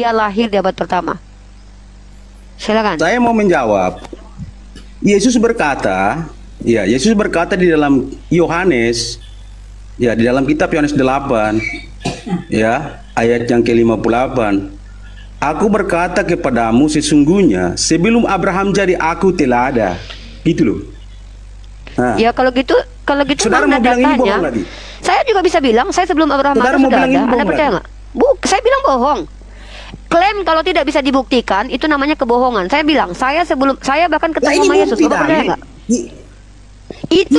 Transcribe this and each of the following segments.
dia lahir di abad pertama? Silakan. Saya mau menjawab. Yesus berkata di dalam Yohanes, ya di dalam kitab Yohanes 8, ya ayat yang ke-58. Aku berkata kepadamu sesungguhnya sebelum Abraham jadi aku telah ada. Gitu loh. Nah, Ya kalau gitu saudara mana mau bilang ini datanya? bohong lagi? Saya juga bisa bilang saya sebelum Abraham Saudara ada mau sudah bilang ada. ini Anda bohong percaya lagi? nggak? Saya bilang bohong. Klaim kalau tidak bisa dibuktikan itu namanya kebohongan. Saya bilang saya bahkan Nah, ketemu ini sama Yesus. bukti Bapak percaya dalil. nggak? Itu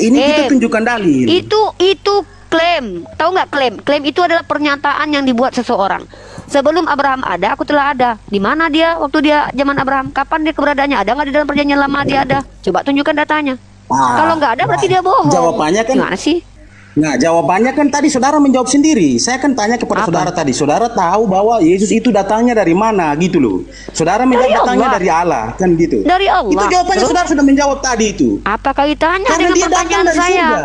Ini kita tunjukkan dalil. Itu klaim. Tahu nggak klaim? Klaim itu adalah pernyataan yang dibuat seseorang. Sebelum Abraham ada, aku telah ada. Di mana dia waktu dia zaman Abraham? Kapan dia keberadaannya? Ada nggak di dalam perjanjian lama dia ada? Coba tunjukkan datanya. Kalau nggak ada berarti dia bohong. Jawabannya kan Gimana sih? Nah, jawabannya kan tadi saudara menjawab sendiri. Saya kan tanya kepada Apa? saudara tadi. Saudara tahu bahwa Yesus itu datangnya dari mana gitu loh. Saudara menjawab Dari datangnya Allah. dari Allah kan gitu. Dari Allah. Itu jawabannya Terus? saudara sudah menjawab tadi itu. Apa kaitannya Karena dengan dia datang pertanyaan dari saya? surga.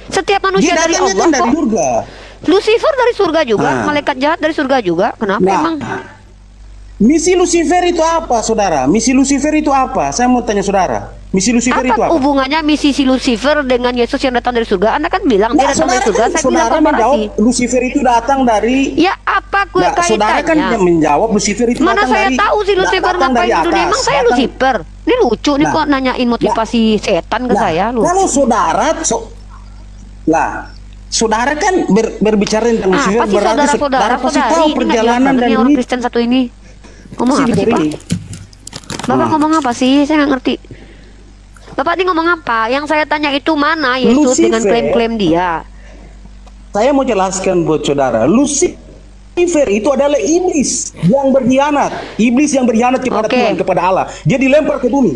Setiap Dia manusia dari datangnya Allah kan dari kok. surga. Lucifer dari surga juga, Nah. malaikat jahat dari surga juga. Kenapa Nah, emang? misi Lucifer itu apa, saudara? Misi Lucifer itu apa? Saya mau tanya saudara. Misi Lucifer itu Apa apa? hubungannya misi si Lucifer dengan Yesus yang datang dari surga? Anda kan bilang dia Nah, datang dari saudara surga. kan, Saya bilang saudara menjawab komparasi. Lucifer itu datang dari. Ya apa Nah, saudara kan kaitannya? menjawab Lucifer itu Mana datang saya dari. tahu si Lucifer datang ngapain dari di dunia? atas, Emang saya datang- Lucifer. Ini lucu nih Nah. kok nanyain motivasi setan ke saya. Lucu. Kalau saudara kan berbicara tentang Lucifer, Apa sih berarti saudara-saudara pasti saudari? tahu Ini nggak perjalanan jelas dan banget nih orang ini. Kristen satu ini. Ngomong Sih, apa sih dari Pak? ini. Bapak Nah. ngomong apa sih? Saya nggak ngerti. Bapak ini ngomong apa? Yang saya tanya itu mana Yesus Lucifer. dengan klaim-klaim dia? Saya mau jelaskan buat saudara, Lucifer itu adalah iblis yang berkhianat, iblis yang berkhianat kepada Oke. Tuhan, kepada Allah. Dia dilempar ke bumi.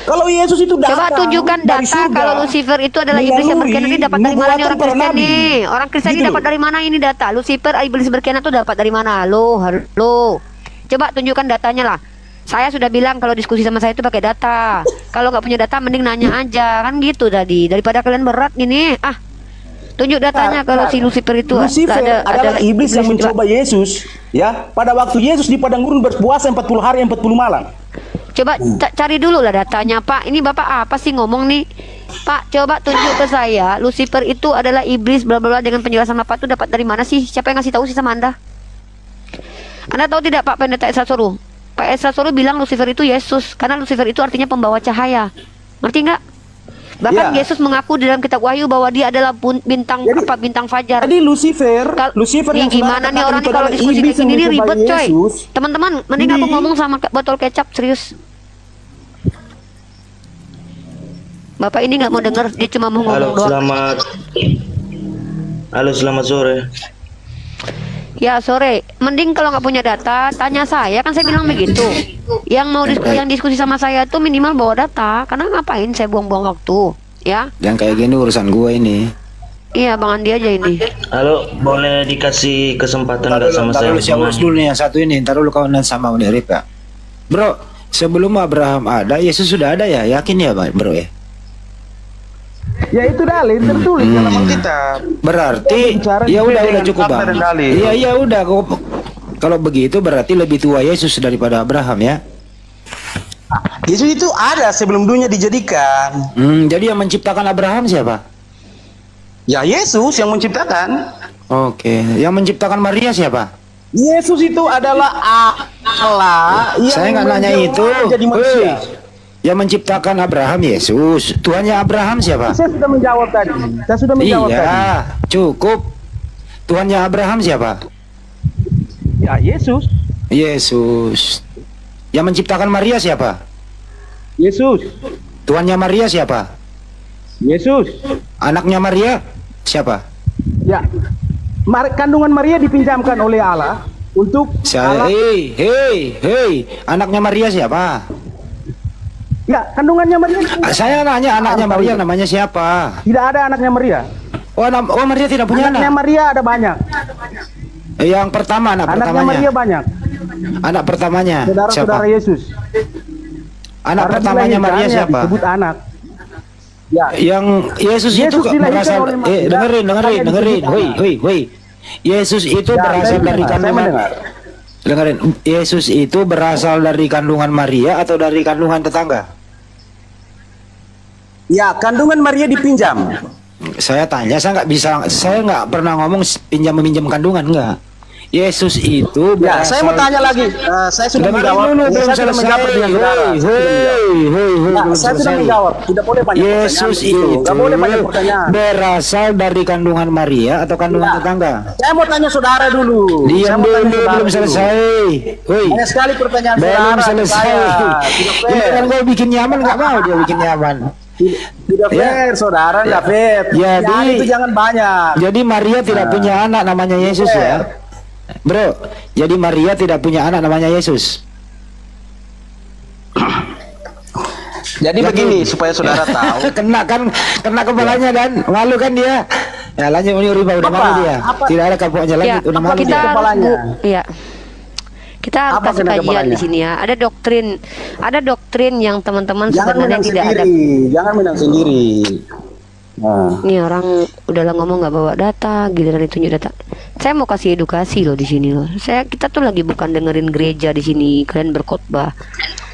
Kalau Yesus itu datang Coba tunjukkan dari data surga, kalau Lucifer itu adalah iblis yang melalui berkhianat. Ini dapat dari mana nih nubuatan orang para Kristen nabi. nih? Orang Kristen ini Gitu dapat loh. dari mana ini data? Lucifer iblis berkhianat itu dapat dari mana? Halo. Coba tunjukkan datanya lah. Saya sudah bilang kalau diskusi sama saya itu pakai data. Kalau nggak punya data mending nanya aja kan gitu tadi. Daripada kalian berat gini. Tunjuk datanya kalau si Lucifer itu Lucifer adalah iblis yang mencoba Yesus, ya. Pada waktu Yesus di padang gurun berpuasa 40 hari 40 malam. Coba cari dulu lah datanya Pak. Ini Bapak apa sih ngomong nih? Pak, coba tunjuk ke saya Lucifer itu adalah iblis bla bla bla dengan penjelasan Bapak itu dapat dari mana sih? Siapa yang ngasih tahu sih sama Anda? Anda tahu tidak Pak Pendeta Esa Suruh? Pak Esa Suruh bilang Lucifer itu Yesus karena Lucifer itu artinya pembawa cahaya. Ngerti nggak? Bahkan Ya. Yesus mengaku di dalam kitab Wahyu bahwa dia adalah bintang bintang fajar. Jadi Lucifer Nih, yang gimana nih orang nih kalau diskusi kayak gini nih ribet coy. Teman-teman, mending aku ngomong sama botol kecap serius. Bapak ini nggak mau denger, dia cuma mau ngomong doang. Halo, selamat sore. Ya sore, mending kalau nggak punya data, tanya saya kan saya bilang begitu. Yang mau diskusi sama saya tuh minimal bawa data, karena ngapain saya buang-buang waktu, ya? Yang kayak gini urusan gua ini. Iya, Bang Andi aja ini. Halo, boleh dikasih kesempatan nggak sama saya? Siapa dulu nih yang satu ini, ntar dulu kawan sama Unerip ya. Bro, sebelum Abraham ada, Yesus sudah ada ya? Yakin ya bro ya? Ya itu dalil tertulis dalam Alkitab. Berarti ya udah cukup bang. Iya udah. Kalau begitu berarti lebih tua Yesus daripada Abraham ya? Yesus itu ada sebelum dunia dijadikan. Jadi yang menciptakan Abraham siapa? Ya Yesus yang menciptakan. Oke, yang menciptakan Maria siapa? Yesus itu adalah Allah yang Saya nggak nanya itu. jadi manusia. Yang menciptakan Abraham Yesus. Tuhannya Abraham siapa? Saya sudah menjawab tadi. Saya sudah menjawab tadi. Iya, cukup. Tuhannya Abraham siapa? Ya Yesus. Yesus. Yang menciptakan Maria siapa? Yesus. Tuhannya Maria siapa? Yesus. Anaknya Maria siapa? Ya. Kandungan Maria dipinjamkan oleh Allah untuk Allah. Hei, anaknya Maria siapa? Ya, kandungannya Maria. Saya nanya anaknya Maria namanya siapa? Tidak ada anaknya Maria. Oh, Maria tidak punya Anaknya anak. Maria ada banyak. Yang pertama anak Anaknya pertamanya. Maria banyak. Anak pertamanya Saudara-saudara siapa? Yesus. Anak Karena pertamanya Maria dilahirkannya siapa? disebut anak. Ya. Yang Yesus itu Yesus dilahirkan berasal oleh Maria. dengerin. Makanya disebut Hoi. Yesus itu Ya, berasal saya dari mendengar, saya kandungan. mendengar. Dengarin, Yesus itu berasal dari kandungan Maria atau dari kandungan tetangga? Ya, kandungan Maria dipinjam. Saya tanya, saya nggak pernah ngomong pinjam meminjam kandungan, enggak. Yesus itu Ya, saya mau tanya lagi. Saya sudah Dengarin menjawab. dulu, Ya, belum saya sudah selesai. menjawab dengan saudara. Saya sudah menjawab. Nah, belum saya sudah selesai. menjawab. Tidak boleh banyak Yesus pertanyaan. itu Tidak boleh banyak pertanyaan. berasal dari kandungan Maria atau kandungan Ya. tetangga? Saya mau tanya saudara dulu. Saya Diam mau tanya dulu, saudara belum dulu. selesai. Woi, Banyak sekali pertanyaan belum saudara ke selesai. saya. Tidak Ini fair. kan gue bikin nyaman, nggak mau dia bikin nyaman. Tidak fair, saudara. Tidak fair. Jadi- Pertanyaan itu jangan banyak. Jadi Maria tidak punya anak namanya Yesus ya, bro. Jadi Maria tidak punya anak namanya Yesus. Jadi begini, supaya saudara tahu. kena kepalanya kan, malu kan dia. Ya lanjut ini Riba udah Apa? malu dia. Apa? Tidak ada kapoknya lagi, Ya, udah malu kita dia. harus Kepalanya. iya. Kita harus Apa kasih kena kajian kepalanya? di sini ya. Ada doktrin yang teman-teman Jangan sebenarnya menang tidak ada. sendiri. Jangan menang sendiri. Nah. Nih orang udah lah ngomong nggak bawa data, giliran ditunjuk data. Saya mau kasih edukasi loh di sini loh. Kita tuh lagi bukan dengerin gereja di sini, kalian berkhotbah.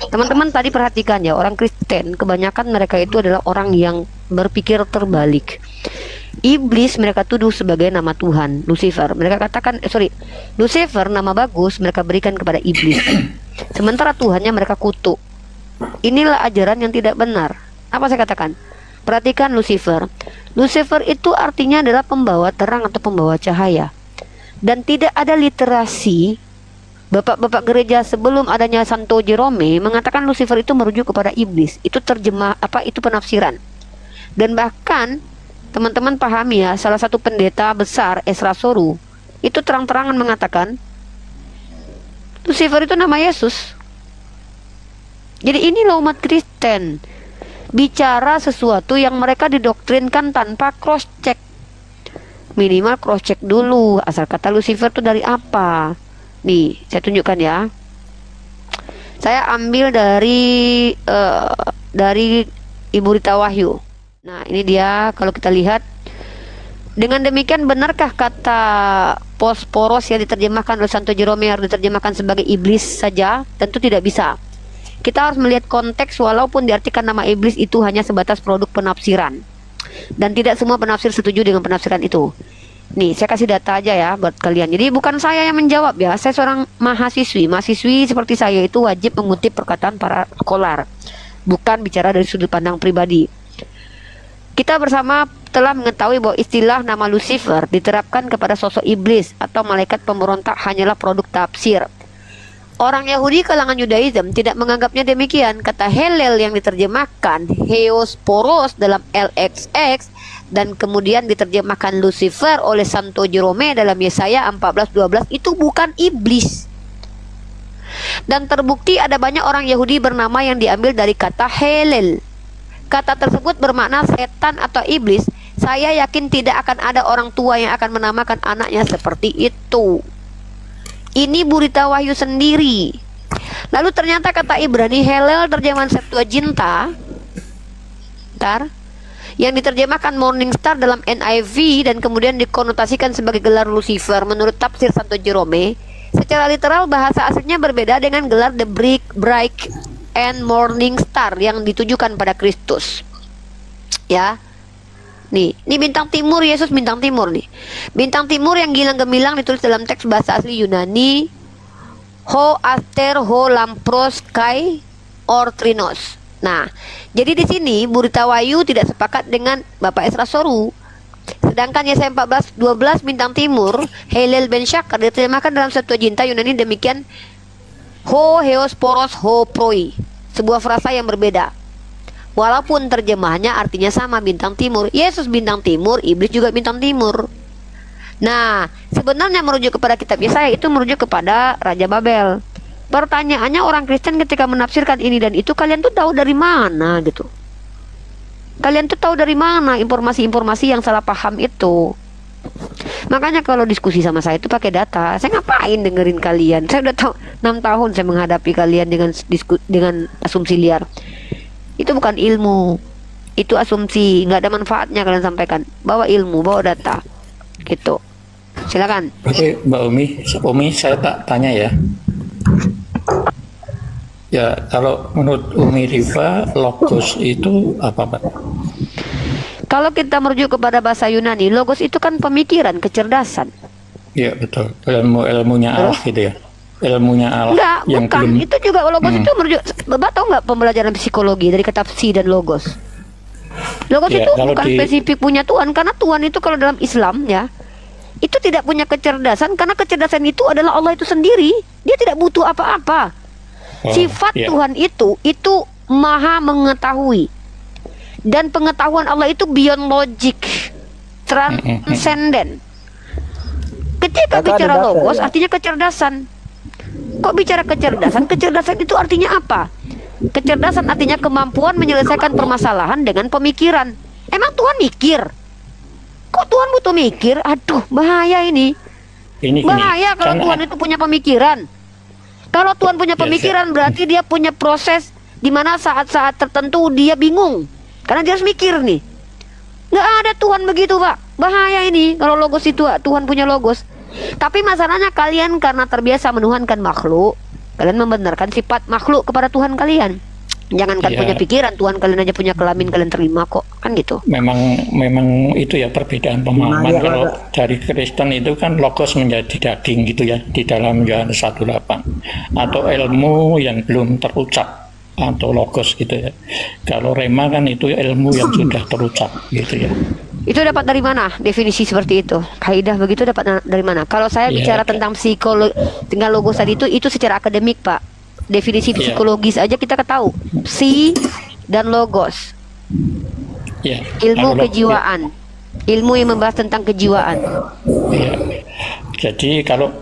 Teman-teman tadi perhatikan ya, orang Kristen kebanyakan mereka itu adalah orang yang berpikir terbalik. Iblis mereka tuduh sebagai nama Tuhan, Lucifer. Mereka katakan, Lucifer nama bagus mereka berikan kepada iblis. Sementara Tuhannya mereka kutuk. Inilah ajaran yang tidak benar. Apa saya katakan? Perhatikan Lucifer. Lucifer itu artinya adalah pembawa terang atau pembawa cahaya. Dan tidak ada literasi. Bapak-bapak gereja sebelum adanya Santo Jerome mengatakan Lucifer itu merujuk kepada iblis. Itu itu penafsiran. Dan bahkan teman-teman pahami ya, salah satu pendeta besar Esra Soru itu terang-terangan mengatakan Lucifer itu nama Yesus. Jadi inilah umat Kristen bicara sesuatu yang mereka didoktrinkan tanpa cross check. Minimal cross check dulu asal kata Lucifer itu dari apa. Nih saya tunjukkan ya. Saya ambil dari Ibu Rita Wahyu. Nah ini dia, kalau kita lihat. Dengan demikian benarkah kata posporos yang diterjemahkan oleh Santo Jerome harus diterjemahkan sebagai iblis saja? Tentu tidak bisa. Kita harus melihat konteks, walaupun diartikan nama iblis itu hanya sebatas produk penafsiran. Dan tidak semua penafsir setuju dengan penafsiran itu. Nih, saya kasih data aja ya buat kalian. Jadi bukan saya yang menjawab ya, saya seorang mahasiswi. Mahasiswi seperti saya itu wajib mengutip perkataan para skolar, bukan bicara dari sudut pandang pribadi. Kita bersama telah mengetahui bahwa istilah nama Lucifer diterapkan kepada sosok iblis atau malaikat pemberontak hanyalah produk tafsir. Orang Yahudi kalangan Yudaism tidak menganggapnya demikian. Kata Helel yang diterjemahkan Heosporos dalam LXX dan kemudian diterjemahkan Lucifer oleh Santo Jerome dalam Yesaya 14:12 itu bukan iblis. Dan terbukti ada banyak orang Yahudi bernama yang diambil dari kata Helel. Kata tersebut bermakna setan atau iblis. Saya yakin tidak akan ada orang tua yang akan menamakan anaknya seperti itu. Ini Burita Wahyu sendiri. Lalu ternyata kata Ibrani Helel terjemahan Septuaginta yang diterjemahkan Morning Star dalam NIV dan kemudian dikonotasikan sebagai gelar Lucifer menurut tafsir Santo Jerome. Secara literal bahasa aslinya berbeda dengan gelar The Bright and Morning Star yang ditujukan pada Kristus. Ya. Nih, ini bintang timur, Yesus bintang timur nih. Bintang timur yang gilang gemilang ditulis dalam teks bahasa asli Yunani Ho Aster Ho Lampros Kai Ortrinos. Nah, jadi di sini Burita Wahyu tidak sepakat dengan Bapak Esra Soru. Sedangkan Yesaya 14:12 bintang timur Helel Ben Shakar diterjemahkan dalam Septuaginta Yunani demikian Ho Heosporos Ho Proi. Sebuah frasa yang berbeda. Walaupun terjemahannya artinya sama, bintang timur. Yesus bintang timur, iblis juga bintang timur. Nah, sebenarnya merujuk kepada kitab Yesaya itu merujuk kepada Raja Babel. Pertanyaannya orang Kristen ketika menafsirkan ini dan itu, kalian tuh tahu dari mana gitu? Kalian tuh tahu dari mana informasi-informasi yang salah paham itu? Makanya kalau diskusi sama saya itu pakai data. Saya ngapain dengerin kalian? Saya udah tahu 6 tahun saya menghadapi kalian dengan asumsi liar. Itu bukan ilmu, itu asumsi, nggak ada manfaatnya kalian sampaikan. Bawa ilmu, bawa data, gitu. Silakan. Oke, Mbak Umi, saya tak tanya ya. Ya, kalau menurut Umi Rifa, logos itu apa, Pak? Kalau kita merujuk kepada bahasa Yunani, logos itu kan pemikiran, kecerdasan. Ya, betul. Ilmunya Allah gitu ya. Ilmunya Allah Enggak, yang bukan. belum. Itu juga logos itu merujuk. Bapak tahu nggak pembelajaran psikologi dari kata psi dan logos? Logos Ya, itu kalau bukan spesifik punya Tuhan, karena Tuhan itu kalau dalam Islam ya, itu tidak punya kecerdasan, karena kecerdasan itu adalah Allah itu sendiri. Dia tidak butuh apa-apa. Sifat ya. Tuhan itu maha mengetahui. Dan pengetahuan Allah itu beyond logic, transcendent. Ketika Kakak bicara ada data, logos ya? artinya kecerdasan. Kok bicara kecerdasan? Kecerdasan itu artinya apa? Kecerdasan artinya kemampuan menyelesaikan permasalahan dengan pemikiran. Emang Tuhan mikir? Kok Tuhan butuh mikir? Aduh, bahaya ini. Ini Bahaya kalau kan Tuhan itu punya pemikiran. Kalau Tuhan punya pemikiran berarti dia punya proses di mana saat-saat tertentu dia bingung. Karena dia harus mikir nih. Nggak ada Tuhan begitu, Pak. Bahaya ini kalau logos itu Tuhan punya logos. Tapi masalahnya kalian karena terbiasa menuhankan makhluk, kalian membenarkan sifat makhluk kepada Tuhan kalian. Jangankan Iya. punya pikiran, Tuhan kalian aja punya kelamin, kalian terima kok. Kan gitu. memang itu ya perbedaan pemahaman. Nah, ya, Kalau ada. dari Kristen itu kan logos menjadi daging gitu ya di dalam Yohanes 1:8, atau ilmu yang belum terucap atau logos gitu ya. Kalau rema kan itu ilmu yang sudah terucap gitu ya. Itu dapat dari mana definisi seperti itu? Kaidah begitu dapat dari mana? Kalau saya Iya, bicara Kak. tentang dengan logos tadi itu secara akademik, Pak. Definisi Iya. psikologis aja kita tahu. Psi dan logos. Ya. Ilmu Kalau kejiwaan. Ilmu yang membahas tentang kejiwaan. Ya. Jadi kalau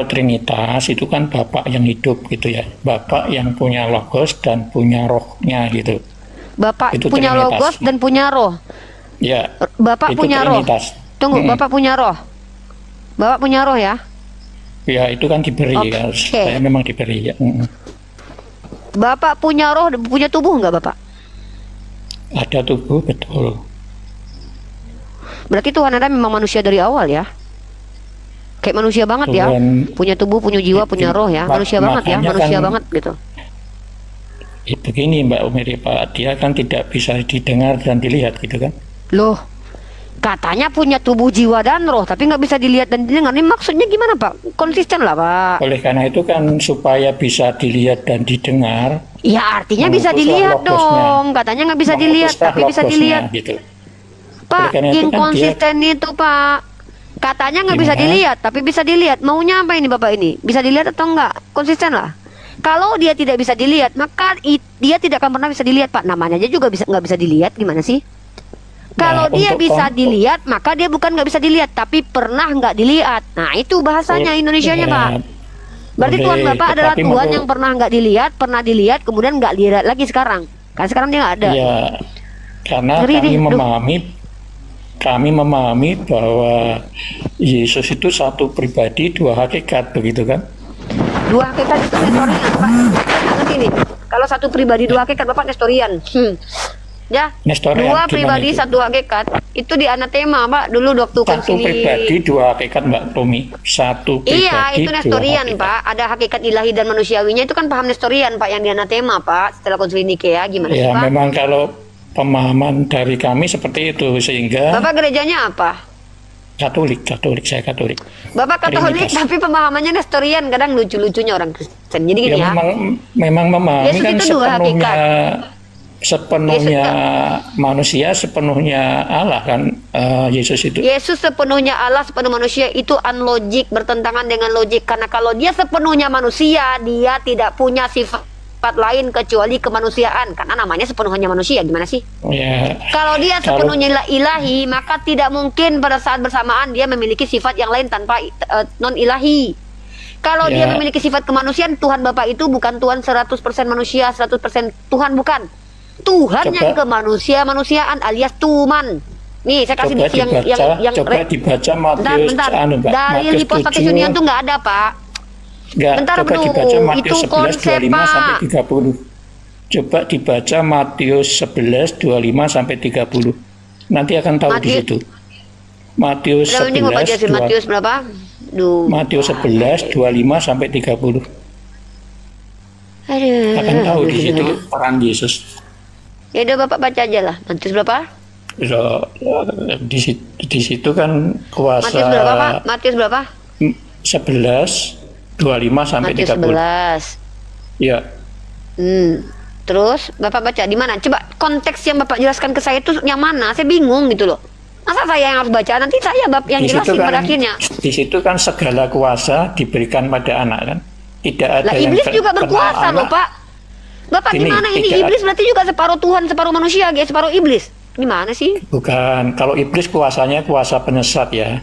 Trinitas itu kan Bapak yang hidup gitu ya. Bapak yang punya logos dan punya rohnya gitu. Bapak Itu punya Trinitas. logos dan punya roh. Ya. Bapak itu punya roh. Trinitas. Tunggu, Mm-mm. Bapak punya roh. Bapak punya roh ya. Ya itu kan diberi ya. Oke. Saya memang diberi ya. Bapak punya roh, punya tubuh nggak Bapak? Ada tubuh betul. Berarti Tuhan Anda memang manusia dari awal ya. Kayak manusia banget ya. Tuhan- Punya tubuh, punya jiwa, punya roh ya. Manusia banget ya, makanya manusia kan- banget gitu. Begini Mbak Umiri Pak, dia kan tidak bisa didengar dan dilihat gitu kan. Loh, katanya punya tubuh, jiwa dan roh, tapi nggak bisa dilihat dan didengar. Ini maksudnya gimana Pak? Konsisten lah Pak. Oleh karena itu kan supaya bisa dilihat dan didengar, Ya artinya bisa Mengutuslah dilihat logosnya. dong. Katanya nggak bisa dilihat, menguruslah tapi bisa logosnya, dilihat. gitu. Pak, Oleh karena itu kan inkonsisten itu Pak. Katanya nggak bisa Gimana? dilihat, tapi bisa dilihat. Maunya apa ini Bapak ini? Bisa dilihat atau enggak? Konsisten lah. Kalau dia tidak bisa dilihat, maka dia tidak akan pernah bisa dilihat Pak. Namanya aja juga bisa nggak bisa dilihat, gimana sih? Kalau Nah, dia untuk bisa kon- dilihat, maka dia bukan nggak bisa dilihat, tapi pernah nggak dilihat. Nah itu bahasanya Indonesianya Ya, Pak. Berarti boleh, Tuhan Bapak adalah tetapi Tuhan menurut- yang pernah nggak dilihat, pernah dilihat, kemudian nggak dilihat lagi sekarang. Kan sekarang dia nggak ada. Ya, karena Ngeri kami nih, duh. memahami bahwa Yesus itu satu pribadi dua hakikat begitu kan? Dua hakikat itu nestorian Pak. Saya nggak ngerti nih. Kalau satu pribadi dua hakikat Bapak nestorian. Ya. Nestorian Dua gimana pribadi itu? satu hakikat itu di anatema Pak dulu waktu Satu konsili. pribadi dua hakikat Mbak Tomi. Satu pribadi Iya, itu dua nestorian hakikat. Pak. Ada hakikat ilahi dan manusiawinya itu kan paham nestorian Pak yang di anatema Pak setelah konsili Nikea gimana sih Ya Pak? memang kalau pemahaman dari kami seperti itu sehingga Bapak gerejanya apa? Katolik, saya Katolik. Bapak Katolik Trinitas. tapi pemahamannya nestorian, kadang lucu-lucunya orang Kristen. Jadi gini Ya ya. memang memahami Yesus kan itu dua sepenuhnya manusia, sepenuhnya Allah kan. Yesus itu. Yesus sepenuhnya Allah, sepenuh manusia itu unlogic, bertentangan dengan logik. Karena kalau dia sepenuhnya manusia, dia tidak punya sifat lain kecuali kemanusiaan. Karena namanya sepenuhnya manusia, gimana sih? Ya, Kalau dia Kalau- sepenuhnya ilahi, maka tidak mungkin pada saat bersamaan dia memiliki sifat yang lain tanpa non ilahi. Kalau dia Ya. memiliki sifat kemanusiaan, Tuhan Bapa itu bukan Tuhan 100% manusia, 100% Tuhan, bukan. Tuhan yang kemanusiaan alias Tuman. Nih, saya kasih coba diksi coba dibaca Matius, bentar. Mbak, Dari Matius hipostatis 7. union tuh nggak ada, Pak. Enggak, Bentar, coba Bro. dibaca Matius Itu 11 konsep, 25 sampai Pak. 30. Coba dibaca Matius 11 25 sampai 30. Nanti akan tahu di Matius- situ. Matius Udah mending Bapak 11, jelasin Matius berapa? Matius 11, 25 sampai 30. Aduh. Akan tahu di situ peran Yesus. Ya udah Bapak baca aja lah. Matius berapa? So, di situ kan kuasa Matius berapa Pak? Matius berapa? 11, 25 sampai Matius 30. 11. Ya, Terus Bapak baca di mana? Coba konteks yang Bapak jelaskan ke saya itu yang mana? Saya bingung gitu loh. Masa saya yang harus baca? Nanti saya bab yang di situ jelasin pada kan, akhirnya. di situ kan segala kuasa diberikan pada anak kan. Tidak ada Lah yang iblis juga kenal berkuasa loh anak. Pak. Bapak Gini, gimana ini? tidak Iblis berarti juga separuh Tuhan, separuh manusia, guys, separuh iblis. Gimana sih? Bukan, kalau iblis kuasanya kuasa penyesat ya.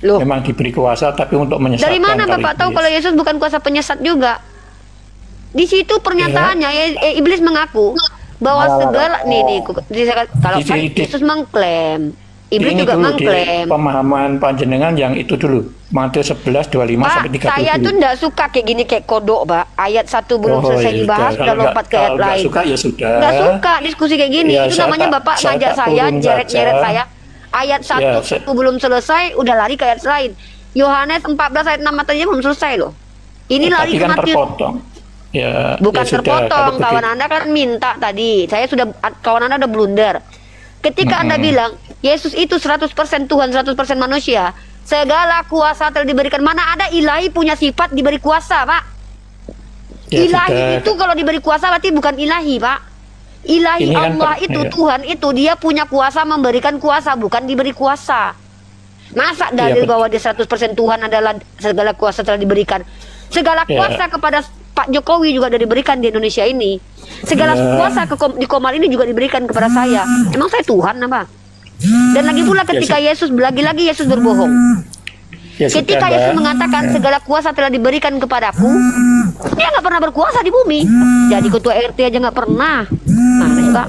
Loh, Memang diberi kuasa tapi untuk menyesatkan. dari mana kalau Bapak tahu iblis. kalau Yesus bukan kuasa penyesat juga? Di situ pernyataannya iblis mengaku bahwa segala kalau kan Yesus mengklaim, iblis Ini juga dulu di mengklaim. pemahaman panjenengan yang itu dulu. Matius 11, 25 Pak, sampai 30 saya dulu. tuh enggak suka kayak gini kayak kodok, Pak. Ayat 1 belum selesai ya dibahas sudah. udah Kalau lompat ke ayat kalau nggak lain. suka ya sudah. Enggak suka diskusi kayak gini. Ya, Itu saya namanya tak- Bapak saya ngajak tak saya, turun nyeret-nyeret saja. saya. Ayat 1 Ya, saya- belum selesai udah lari ke ayat lain. Yohanes 14 ayat 6 aja belum selesai loh. Ini lari Tapi ke kan Matius. terpotong. Ya, Bukan ya sudah, terpotong, kalau kawan begitu. Anda kan minta tadi. Kawan Anda udah blunder. Ketika Anda bilang Yesus itu 100% Tuhan, 100% manusia, segala kuasa telah diberikan. Mana ada ilahi punya sifat diberi kuasa, Pak? Ya Ilahi sudah. itu kalau diberi kuasa berarti bukan ilahi, Pak. Ilahi Ini kan Allah itu, ya. Tuhan itu dia punya kuasa memberikan kuasa, bukan diberi kuasa. Masa dalil betul. bahwa dia 100% Tuhan adalah segala kuasa telah diberikan. Segala Ya. kuasa kepada Pak Jokowi juga sudah diberikan di Indonesia ini. Segala Ya. kuasa di Komar ini juga diberikan kepada saya. Emang saya Tuhan apa? Dan lagi pula ketika Yesus lagi-lagi Yesus berbohong. Ya sudah, Ketika Mbak. Yesus mengatakan segala kuasa telah diberikan kepadaku, dia nggak pernah berkuasa di bumi. Jadi ketua RT aja nggak pernah. Mana sih, Pak?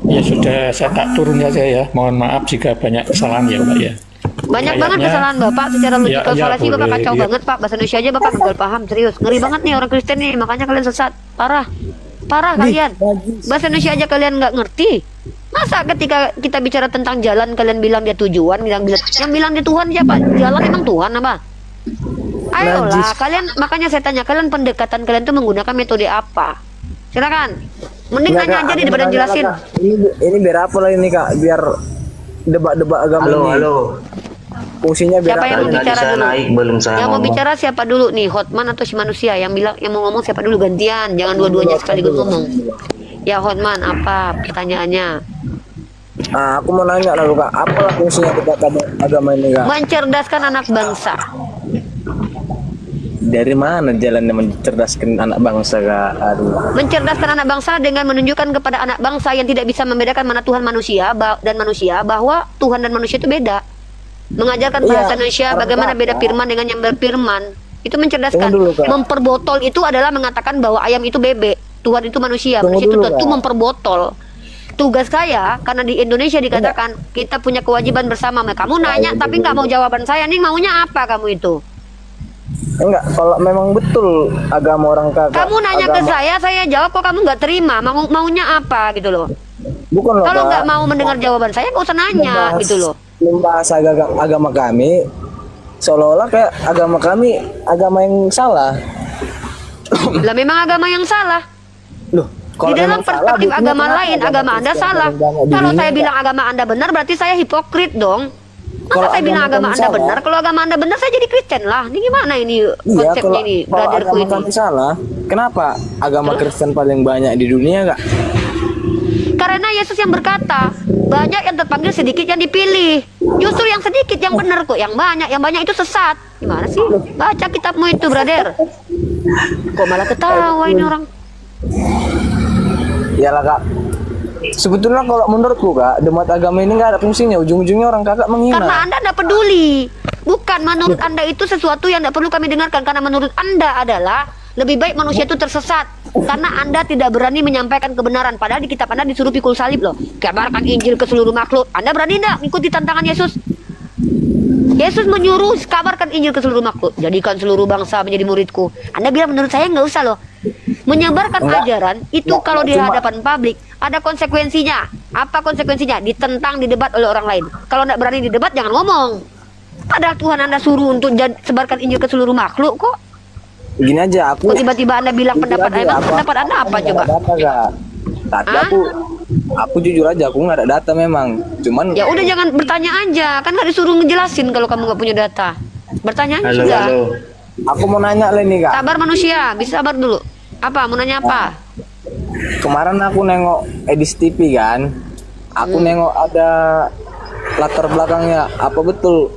Ya sudah, saya tak turun saja ya. Mohon maaf jika banyak kesalahan ya, Mbak ya. Banyak banget Kayaknya- kesalahan Bapak secara logikal Ya, falasi Bapak boleh, kacau ya. banget Pak. Bahasa Indonesia aja Bapak gagal paham, serius. Ngeri banget nih orang Kristen nih, makanya kalian sesat. Parah. Parah kalian. Bahasa Indonesia aja kalian nggak ngerti. Masa ketika kita bicara tentang jalan kalian bilang dia tujuan, yang bilang dia Tuhan siapa? Jalan emang Tuhan apa? Ayolah, kalian makanya saya tanya kalian pendekatan kalian tuh menggunakan metode apa? Silakan. Mending Nggak, nanya Kak, aja aku deh daripada mau nanya jelasin. lah, Kak. Ini biar apa lah ini Kak? Biar debat-debat agama Halo, ini. halo. Fungsinya biar Siapa apa yang mau ini? Tadi bicara saya dulu? naik, belum saya Yang mau ngomong. bicara siapa dulu nih, Hotman atau si manusia? Yang bilang yang mau ngomong siapa dulu gantian, jangan dua-duanya sekaligus ngomong. Ya Hotman, apa pertanyaannya? Ah, aku mau nanya lah Kak, apalah fungsinya debat agama ini Kak? Mencerdaskan anak bangsa. Dari mana jalannya mencerdaskan anak bangsa Kak? Aduh. Mencerdaskan anak bangsa dengan menunjukkan kepada anak bangsa yang tidak bisa membedakan mana Tuhan manusia dan manusia bahwa Tuhan dan manusia itu beda. Mengajarkan Iya, bahasa Indonesia karena bagaimana apa? beda firman dengan yang berfirman. Itu mencerdaskan. Tunggu dulu, Kak. Memperbotol itu adalah mengatakan bahwa ayam itu bebek, Tuhan itu manusia. Tunggu Manusia itu dulu, tentu Kak. memperbotol. Tugas saya karena di Indonesia dikatakan kita punya kewajiban bersama. Kamu nanya tapi nggak mau jawaban saya. Nih maunya apa kamu itu? Enggak, kalau memang betul agama orang Kak. Kamu nanya ke agama- saya jawab kok kamu nggak terima. Maunya apa gitu loh? Bukan loh Kalau Kak. nggak mau mendengar jawaban saya nggak usah nanya Membahas- gitu loh. Membahas agama kami seolah-olah kayak agama kami agama yang salah. Lah memang agama yang salah. Loh, Di dalam memang salah, perspektif buktinya agama kenapa lain, agama Anda Kristen salah. paling banyak di Kalau dunia, saya Kak? bilang agama Anda benar, berarti saya hipokrit dong. Masa Kalau saya bilang agama agama kami Anda salah? benar, kalau agama Anda benar, saya jadi Kristen lah. Ini gimana ini Iya, konsepnya ini, kalau brotherku agama ini? kami salah, kenapa agama Kristen paling banyak di dunia Kak? Karena Yesus yang berkata, banyak yang terpanggil, sedikit yang dipilih. Justru yang sedikit yang benar kok, yang banyak itu sesat. Gimana sih? Baca kitabmu itu, brother. Kok malah ketawa ini orang? Iyalah Kak. Sebetulnya kalau menurutku Kak, debat agama ini nggak ada fungsinya. Ujung-ujungnya orang kakak menghina. Karena Anda tidak peduli. Bukan menurut Anda itu sesuatu yang tidak perlu kami dengarkan. Karena menurut Anda adalah lebih baik manusia itu tersesat. Karena Anda tidak berani menyampaikan kebenaran. Padahal di kitab Anda disuruh pikul salib loh. Kabarkan Injil ke seluruh makhluk. Anda berani tidak mengikuti tantangan Yesus? Yesus menyuruh kabarkan Injil ke seluruh makhluk. Jadikan seluruh bangsa menjadi muridku. Anda bilang menurut saya nggak usah loh. Menyebarkan Enggak. ajaran itu Enggak, kalau di cuma- hadapan publik ada konsekuensinya. Apa konsekuensinya? Ditentang, didebat oleh orang lain. Kalau tidak berani didebat, jangan ngomong. Padahal Tuhan Anda suruh untuk sebarkan Injil ke seluruh makhluk kok. Gini aja, Kok tiba-tiba Anda bilang pendapat Anda? Pendapat Anda apa coba? Data, Kak. Tapi Hah? aku jujur aja, aku nggak ada data memang. Cuman Ya udah jangan bertanya aja, kan nggak disuruh ngejelasin kalau kamu nggak punya data. Bertanya aja Halo, sudah. halo. aku mau nanya lah nih, Kak. Sabar manusia, bisa sabar dulu. Apa? Mau nanya apa? Kemarin aku nengok Edis TV kan. Aku nengok ada latar belakangnya. Apa betul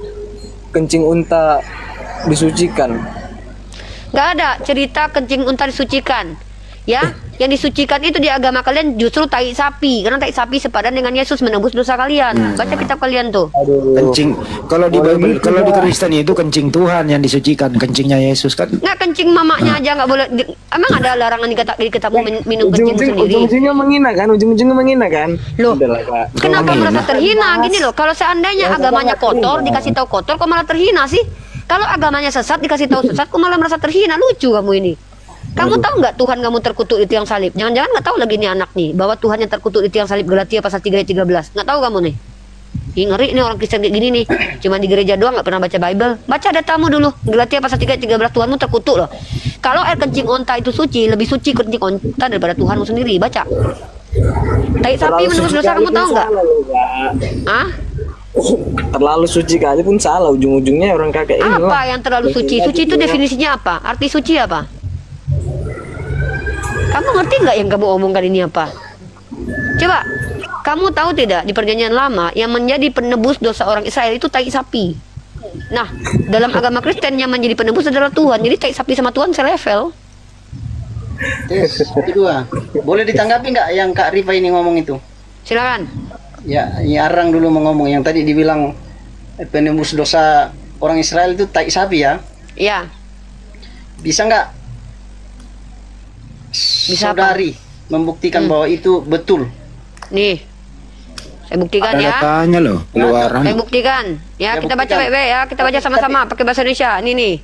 kencing unta disucikan? Nggak ada cerita kencing unta disucikan. Ya, yang disucikan itu di agama kalian justru tai sapi, karena tai sapi sepadan dengan Yesus menebus dosa kalian. Baca kitab kalian tuh. Aduh. Kencing. Kalau di Bible, kalau di Kristen itu kencing Tuhan yang disucikan, kencingnya Yesus kan. Nggak kencing mamanya aja nggak boleh. Emang ada larangan di kitabmu minum kencing sendiri? Ujung-ujungnya menghina kan? Ujung-ujungnya menghina kan? Loh, Udahlah, Kak. kenapa menghina? merasa terhina? Gini loh, kalau seandainya agamanya kotor, dikasih tahu kotor, kok malah terhina sih? Kalau agamanya sesat, dikasih tahu sesat, kok malah merasa terhina? Lucu kamu ini. Kamu tahu nggak Tuhan kamu terkutuk di tiang salib? Jangan-jangan nggak tahu lagi nih anak nih bahwa Tuhan yang terkutuk di tiang salib Galatia pasal 3 ayat 13. Nggak tahu kamu nih? Ih, ngeri nih orang Kristen kayak gini nih. Cuma di gereja doang nggak pernah baca Bible. Baca datamu dulu. Galatia pasal 3 ayat 13 Tuhanmu terkutuk loh. Kalau air kencing onta itu suci, lebih suci kencing onta daripada Tuhanmu sendiri. Baca. Tai sapi menebus dosa kamu tahu nggak? Ah? Terlalu suci kali pun salah, ujung-ujungnya orang kakek ini Apa lah. yang terlalu suci? Suci itu definisinya apa? Arti suci apa? Kamu ngerti nggak yang kamu omongkan ini apa? Coba, kamu tahu tidak di perjanjian lama yang menjadi penebus dosa orang Israel itu tai sapi. Nah, dalam agama Kristen yang menjadi penebus adalah Tuhan. Jadi tai sapi sama Tuhan selevel. Tes, kedua, boleh ditanggapi nggak yang Kak Rifa ini ngomong itu? Silakan. Ya, Arang dulu mau ngomong yang tadi dibilang penembus dosa orang Israel itu tai sapi ya. Ya, Bisa nggak Bisa apa? saudari membuktikan bahwa itu betul? nih. Saya buktikan Ada ya. datanya loh, keluaran. Saya buktikan. Ya, Ya, kita baca buktikan. baik-baik ya. Kita baca sama-sama pakai bahasa Indonesia. Ini nih.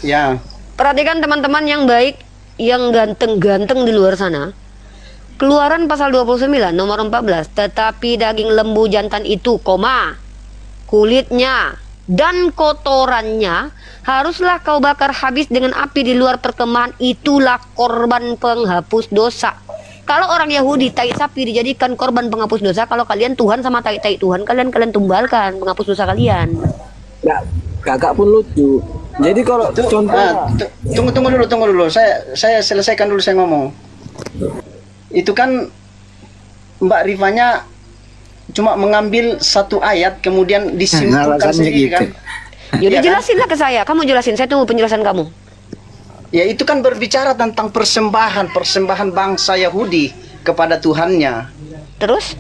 Ya, Perhatikan teman-teman yang baik, yang ganteng-ganteng di luar sana. Keluaran pasal 29 nomor 14. Tetapi daging lembu jantan itu, kulitnya dan kotorannya haruslah kau bakar habis dengan api di luar perkemahan. Itulah korban penghapus dosa. Kalau orang Yahudi tai sapi dijadikan korban penghapus dosa, kalau kalian Tuhan sama tai Tuhan, kalian tumbalkan penghapus dosa kalian. Nggak, kakak pun lucu. Jadi kalau contohnya tunggu dulu. Saya selesaikan dulu saya ngomong. Itu kan Mbak Rifanya cuma mengambil satu ayat kemudian disimpulkan alasannya sendiri gitu. kan. Yaudah Iya kan? jelasinlah ke saya. Kamu jelasin, saya tunggu penjelasan kamu. Ya itu kan berbicara tentang persembahan bangsa Yahudi kepada Tuhannya. Terus?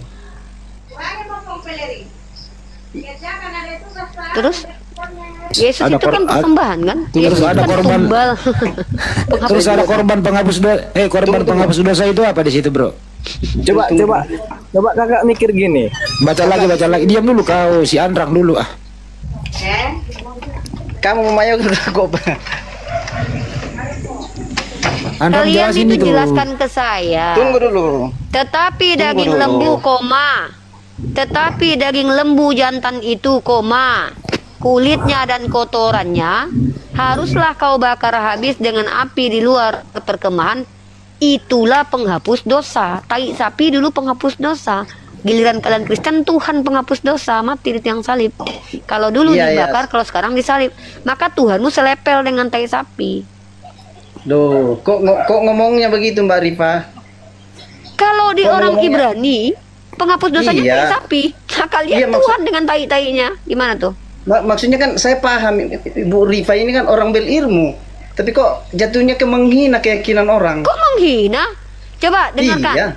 Terus? Yesus Ada itu kan kor- persembahan kan? Terus Yesus ada kan korban. tumbal. Penghapus Terus ada dosa. korban penghapus dosa. Korban penghapus dosa itu apa di situ, Bro? coba kakak mikir gini. Baca lagi. Diam dulu kau, si Andrang dulu ah. Kamu memayo kok. Andrang Kalian jelasin itu itu. jelaskan ke saya. Tunggu dulu. Tetapi daging dulu. lembu, tetapi daging lembu jantan itu, kulitnya dan kotorannya haruslah kau bakar habis dengan api di luar perkemahan. Itulah penghapus dosa. Tai sapi dulu penghapus dosa. Giliran kalian Kristen, Tuhan penghapus dosa, mati di tiang salib. Kalau dulu Iya, iya. dibakar, kalau sekarang disalib. Maka Tuhanmu selepel dengan tai sapi. Loh, kok ngomongnya begitu Mbak Rifa? Kalau di Kok orang ngomongnya- Ibrani, penghapus dosanya Iya. tai sapi. Nah, kalian Iya, Tuhan dengan tai-tainya. Gimana tuh? Maksudnya kan saya paham Ibu Rifa ini kan orang berilmu. Tapi kok jatuhnya ke menghina keyakinan orang? Kok menghina? Coba dengarkan. Iya.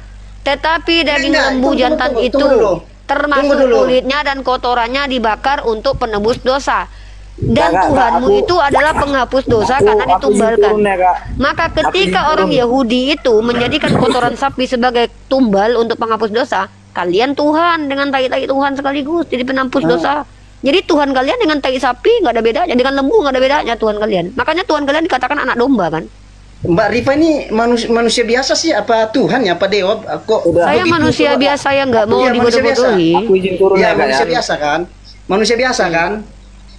Tetapi daging Enggak, lembu tunggu, jantan tunggu, itu tunggu dulu. termasuk Tunggu dulu. kulitnya dan kotorannya dibakar untuk penebus dosa. Dan Kak, Tuhanmu aku- itu adalah penghapus dosa karena aku ditumbalkan. turun ya, Kak. Maka ketika izin orang turun. Yahudi itu menjadikan kotoran sapi sebagai tumbal untuk penghapus dosa, kalian Tuhan dengan tai-tai Tuhan sekaligus jadi penghapus dosa. Jadi Tuhan kalian dengan tai sapi nggak ada bedanya, dengan lembu nggak ada bedanya Tuhan kalian. Makanya Tuhan kalian dikatakan anak domba kan? Mbak Rifa ini manusia biasa sih apa Tuhan ya apa dewa kok Saya begitu manusia coba? biasa yang nggak mau Iya, manusia biasa. dibodoh-bodohi. Aku izin turun Ya ya, Kak, manusia ya. biasa kan, manusia biasa kan.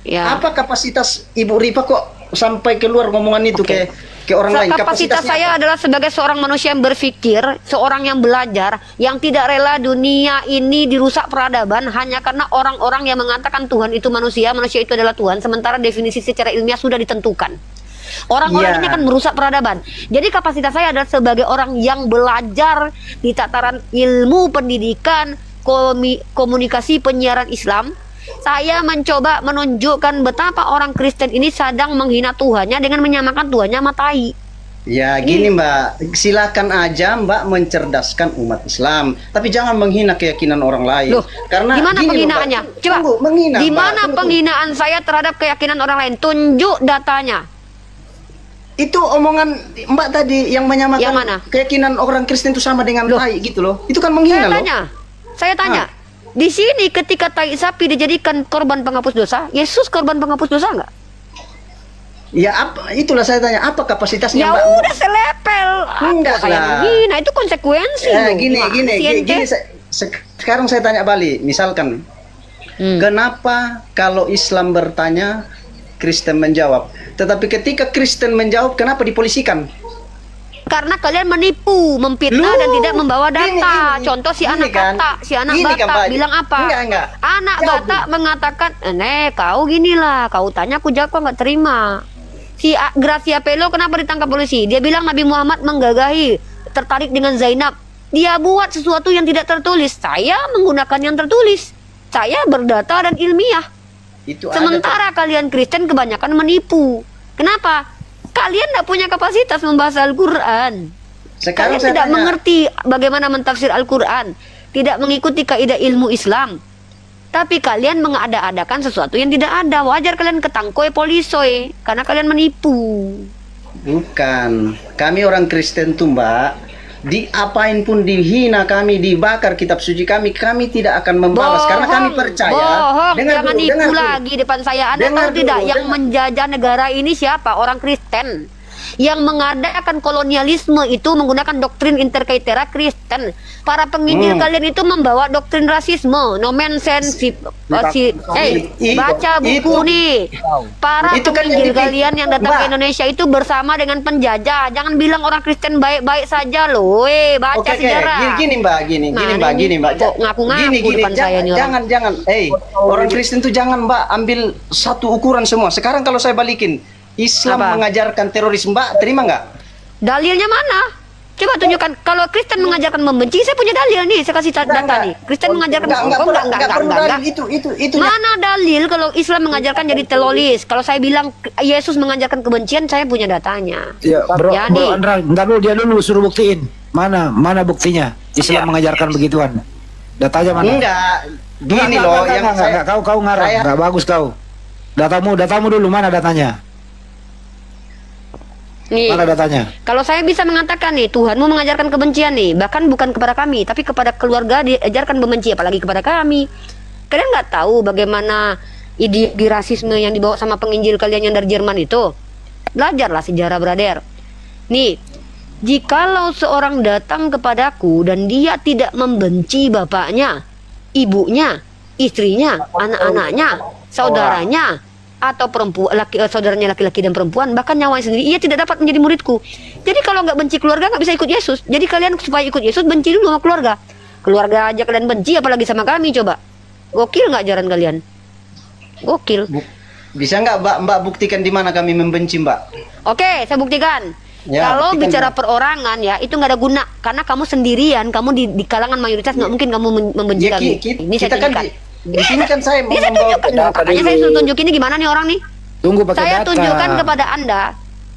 Ya. Apa kapasitas Ibu Rifa kok sampai keluar ngomongan itu ke orang lain? Kapasitas Kapasitasnya saya apa? adalah sebagai seorang manusia yang berpikir, seorang yang belajar, yang tidak rela dunia ini dirusak peradaban hanya karena orang-orang yang mengatakan Tuhan itu manusia, manusia itu adalah Tuhan, sementara definisi secara ilmiah sudah ditentukan. Orang-orang Iya. ini akan merusak peradaban. Jadi kapasitas saya adalah sebagai orang yang belajar di tataran ilmu pendidikan, komunikasi penyiaran Islam. Saya mencoba menunjukkan betapa orang Kristen ini sedang menghina Tuhannya dengan menyamakan Tuhannya sama tai. Ya gini Mbak, silakan aja Mbak mencerdaskan umat Islam, tapi jangan menghina keyakinan orang lain. Loh, karena gimana gini loh, penghinaannya? Mbak, Coba, tunggu, menghina, di Mbak, mana tunggu. penghinaan saya terhadap keyakinan orang lain? Tunjuk datanya. Itu omongan Mbak tadi yang menyamakan Yang mana? keyakinan orang Kristen itu sama dengan Loh. tai gitu loh. Itu kan menghina loh. Saya tanya, di sini ketika tai sapi dijadikan korban penghapus dosa, Yesus korban penghapus dosa nggak? Ya apa? Itulah saya tanya, apa kapasitasnya Ya Mbak? udah selepel. Enggak Apa saya lah. menghina? Itu konsekuensi. loh. Gini, Gimana gini, sih, gini, ente? gini, sekarang saya tanya balik, misalkan, kenapa kalau Islam bertanya, Kristen menjawab, tetapi ketika Kristen menjawab, kenapa dipolisikan? Karena kalian menipu, memfitnah Loh, dan tidak membawa data. gini. Contoh si Gini anak kan. Batak, si anak Gini kan, Batak Pak. bilang apa? Enggak. Anak Jawab Batak mengatakan, kau ginilah, kau tanya aku jawab kau nggak terima. Si Gracia Pelo kenapa ditangkap polisi? Dia bilang Nabi Muhammad menggagahi, tertarik dengan Zainab. Dia buat sesuatu yang tidak tertulis. Saya menggunakan yang tertulis. Saya berdata dan ilmiah. Itu ada Sementara kalian Kristen kebanyakan menipu. Kenapa? Kalian tidak punya kapasitas membahas Al-Quran. Sekarang Kalian saya tidak tanya, mengerti bagaimana mentafsir Al-Quran. Tidak mengikuti kaidah ilmu Islam. Tapi kalian mengada-adakan sesuatu yang tidak ada. Wajar kalian ketangkoi polisoi. Karena kalian menipu. bukan. Kami orang Kristen tuh Mbak, diapain pun dihina kami, dibakar kitab suci kami tidak akan membalas karena kami percaya. Bohong, Dengar jangan dulu, nipu dengar dulu. lagi depan saya. Anda Dengar tahu tidak dulu, yang dengar. menjajah negara ini siapa? Orang Kristen. Yang mengadakan kolonialisme itu menggunakan doktrin interkaitera Kristen. Para penginjil kalian itu membawa doktrin rasisme, nomen sense. Baca buku itu- nih. Para itu kan penginjil yang kalian yang datang ke Mbak. Indonesia itu bersama dengan penjajah. Jangan bilang orang Kristen baik-baik saja loh. Baca Oke, sejarah. gini Mbak, gini Nah, Mbak. kok ngaku-ngaku depan saya ini orang. jangan. Orang Kristen tuh jangan Mbak ambil satu ukuran semua. Sekarang kalau saya balikin, Islam Apa? mengajarkan teroris, Mbak, terima nggak? Dalilnya mana? Coba tunjukkan. Kalau Kristen mengajarkan membenci, saya punya dalil nih. Saya kasih data nih. Kristen mengajarkan Enggak perlu enggak. dalil itu. Mana dalil kalau Islam mengajarkan jadi teroris? Kalau saya bilang Yesus mengajarkan kebencian, saya punya datanya. Ya, bro, Jadi- bro Andra, bentar dulu dia dulu suruh buktiin. Mana buktinya? Islam mengajarkan begituan. Datanya mana? Enggak. Gini Enggak, loh enggak, yang enggak, saya enggak, kau ngarang, saya- enggak bagus kau. Datamu dulu mana datanya? Nih, Mana datanya? kalau saya bisa mengatakan nih, Tuhanmu mengajarkan kebencian nih, bahkan bukan kepada kami, tapi kepada keluarga diajarkan membenci, apalagi kepada kami. Kalian nggak tahu bagaimana ideologi rasisme yang dibawa sama penginjil kalian yang dari Jerman itu? Belajarlah sejarah, brother. Nih, jikalau seorang datang kepadaku dan dia tidak membenci bapaknya, ibunya, istrinya, anak-anaknya, saudaranya, atau perempuan, saudaranya laki-laki dan perempuan, bahkan nyawanya sendiri, ia tidak dapat menjadi muridku. Jadi kalau nggak benci keluarga, nggak bisa ikut Yesus. Jadi kalian supaya ikut Yesus, benci dulu sama keluarga. Keluarga aja kalian benci, apalagi sama kami, coba. Gokil nggak ajaran kalian? Gokil. bisa nggak Mbak buktikan di mana kami membenci Mbak? Oke, saya buktikan. Ya, Kalau buktikan, bicara Mbak. perorangan ya, itu nggak ada guna. Karena kamu sendirian, kamu di kalangan mayoritas, nggak mungkin kamu membenci Ya, kami. Ini saya kita kan tunjukkan. di sini kan saya Ini saya tunjukkan dulu. Katanya saya suruh tunjukin ini gimana nih orang nih. Tunggu pakai Saya data. tunjukkan kepada Anda,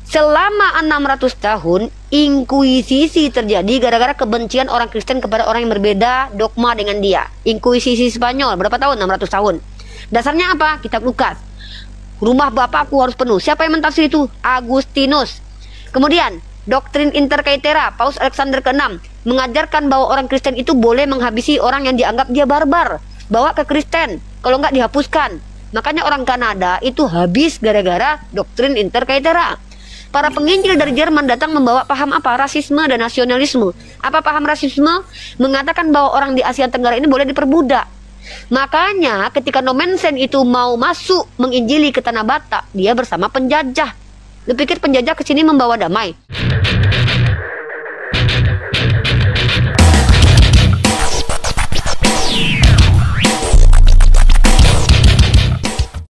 selama 600 tahun inkuisisi terjadi gara-gara kebencian orang Kristen kepada orang yang berbeda dogma dengan dia. Inkuisisi Spanyol berapa tahun? 600 tahun. Dasarnya apa? Kitab Lukas. Rumah bapakku harus penuh. Siapa yang mentafsir itu? Agustinus. Kemudian doktrin interkaitera Paus Alexander ke-6 mengajarkan bahwa orang Kristen itu boleh menghabisi orang yang dianggap dia barbar. Bawa ke Kristen, kalau nggak dihapuskan. Makanya orang Kanada itu habis gara-gara doktrin interkaitera. para penginjil dari Jerman datang membawa paham apa? Rasisme dan nasionalisme. Apa paham rasisme? Mengatakan bahwa orang di Asia Tenggara ini boleh diperbudak. Makanya ketika Nommensen itu mau masuk menginjili ke tanah Batak, dia bersama penjajah. Lu pikir penjajah ke sini membawa damai?